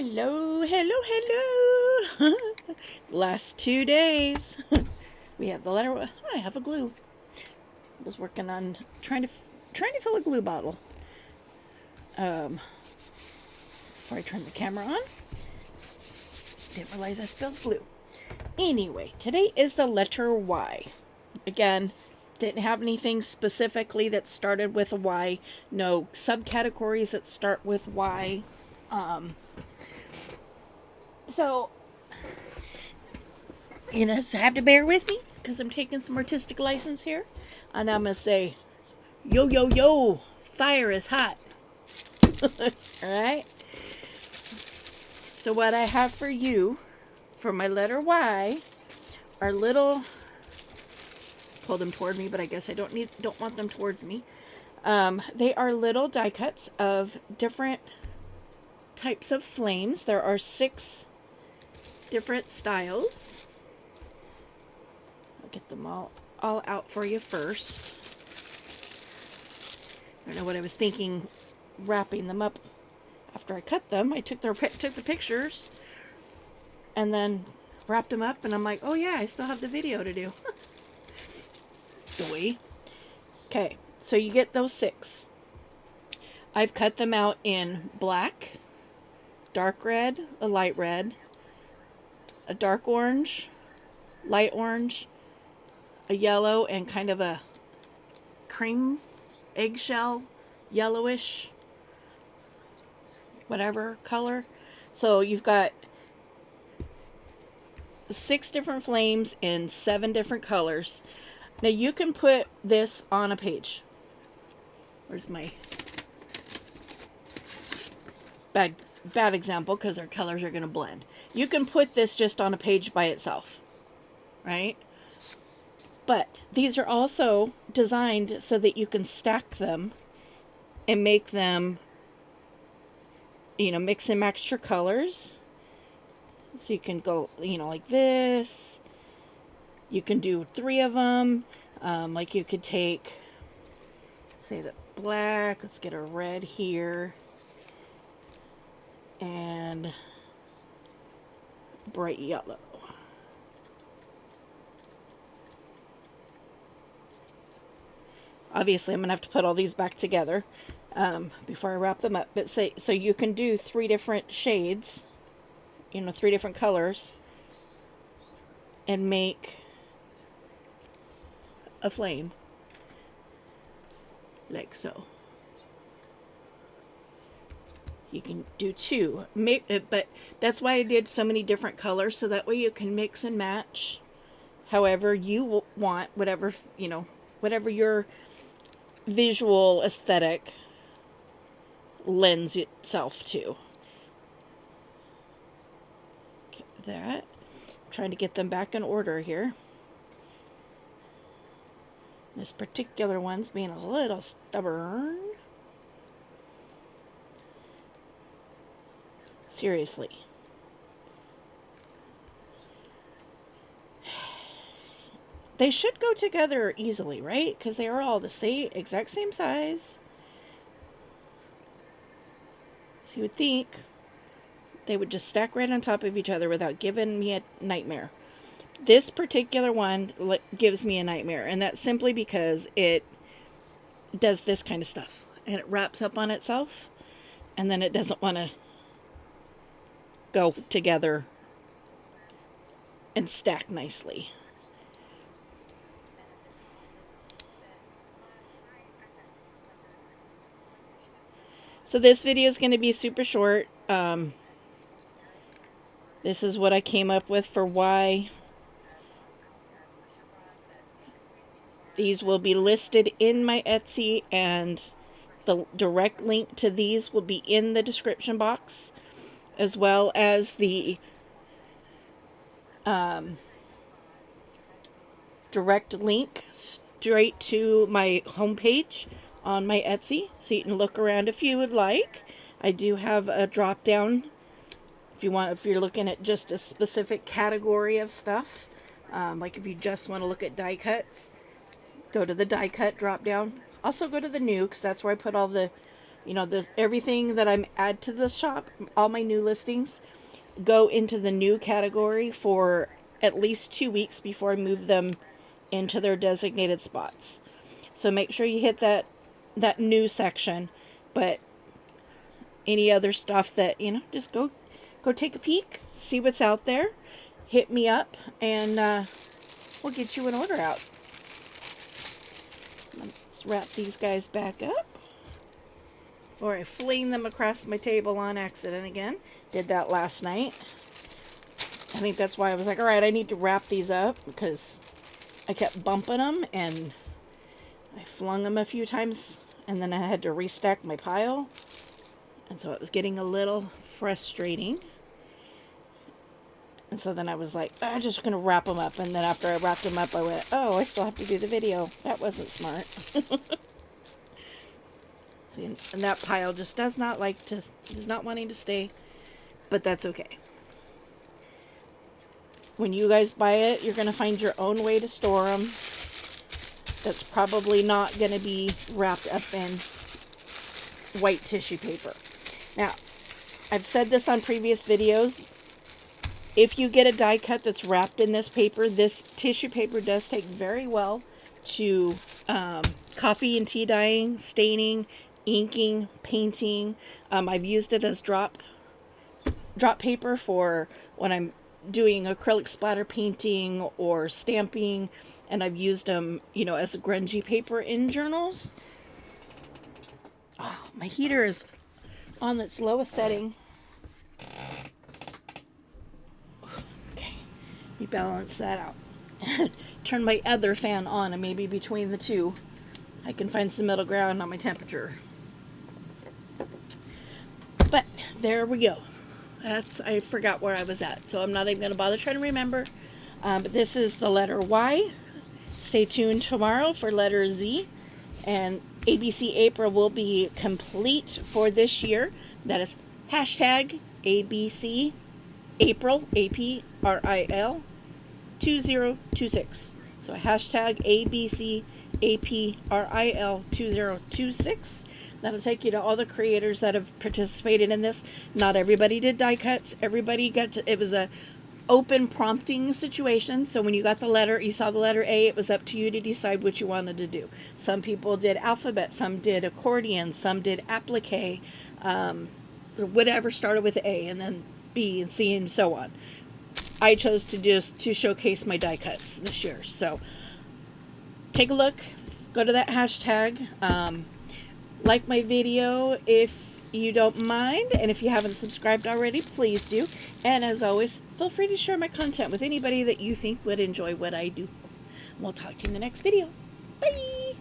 Hello, hello, hello. Last 2 days. We have the letter. I have a glue. I was working on trying to fill a glue bottle. Before I turned the camera on, didn't realize I spilled glue. Anyway, today is the letter Y. Again, didn't have anything specifically that started with a Y. No subcategories that start with Y. So you just have to bear with me because I'm taking some artistic license here. And I'm going to say, yo, yo, yo, fire is hot. All right. So what I have for you for my letter Y are little, pull them toward me, but I guess I don't want them towards me. They are little die cuts of different types of flames. There are 6 different styles. I'll get them all out for you first. I don't know what I was thinking wrapping them up after I cut them. I took the pictures and then wrapped them up, and I'm like, oh yeah, I still have the video to do. Doy. Okay, so you get those 6. I've cut them out in black, dark red, a light red, a dark orange, light orange, a yellow, and kind of a cream eggshell, yellowish, whatever color. So you've got 6 different flames in 7 different colors. Now you can put this on a page. Where's my bad example, because our colors are going to blend. You can put this just on a page by itself, right? But these are also designed so that you can stack them and make them, mix and match your colors. So you can go, like this. You can do 3 of them. Like you could take, say, the black. Let's get a red here. And bright yellow. Obviously, I'm going to have to put all these back together before I wrap them up. But so you can do 3 different shades, 3 different colors, and make a flame like so. You can do 2, but that's why I did so many different colors, so that way you can mix and match however you want, whatever your visual aesthetic lends itself to. Okay, that. I'm trying to get them back in order here. This particular one's being a little stubborn. Seriously. They should go together easily, right? Because they are all the exact same size. So you would think they would just stack right on top of each other without giving me a nightmare. This particular one gives me a nightmare, and that's simply because it does this kind of stuff. And it wraps up on itself, and then it doesn't want to go together and stack nicely. So this video is going to be super short. This is what I came up with for Y. These will be listed in my Etsy, and the direct link to these will be in the description box, as well as the direct link straight to my homepage on my Etsy, so you can look around if you would like. I do have a drop down if you're looking at just a specific category of stuff. Like if you just want to look at die cuts, go to the die cut drop down. Also go to the new, because that's where I put all the You know, there's everything that I'm add to the shop, all my new listings go into the new category for at least 2 weeks before I move them into their designated spots. So make sure you hit that new section, but any other stuff that, you know, just go take a peek, see what's out there, hit me up, and we'll get you an order out. Let's wrap these guys back up before I fling them across my table on accident again. Did that last night. I think that's why I was like, all right, I need to wrap these up, because I kept bumping them and I flung them a few times and then I had to restack my pile. And so it was getting a little frustrating. And so then I was like, I'm just going to wrap them up. And then after I wrapped them up, I went, oh, I still have to do the video. That wasn't smart. See, and that pile just does not wanting to stay. But that's okay. When you guys buy it, you're going to find your own way to store them. That's probably not going to be wrapped up in white tissue paper. Now, I've said this on previous videos. If you get a die cut that's wrapped in this paper, this tissue paper does take very well to coffee and tea dyeing, staining, inking, painting. I've used it as drop paper for when I'm doing acrylic splatter painting or stamping, and I've used them, you know, as a grungy paper in journals. Oh, my heater is on its lowest setting. Okay, let me balance that out. Turn my other fan on, and maybe between the two I can find some middle ground on my temperature. But there we go. I forgot where I was at, so I'm not even going to bother trying to remember. But this is the letter Y. Stay tuned tomorrow for letter Z. And ABC April will be complete for this year. That is hashtag ABC April, APRIL 2026. So hashtag ABC APRIL 2026. That'll take you to all the creators that have participated in this. Not everybody did die cuts. Everybody it was a open prompting situation. So when you got you saw the letter A, it was up to you to decide what you wanted to do. Some people did alphabet, some did accordion, some did applique, whatever started with A, and then B and C and so on. I chose to showcase my die cuts this year. So take a look, go to that hashtag, like my video if you don't mind, and if you haven't subscribed already, please do. And as always, feel free to share my content with anybody that you think would enjoy what I do. We'll talk to you in the next video. Bye!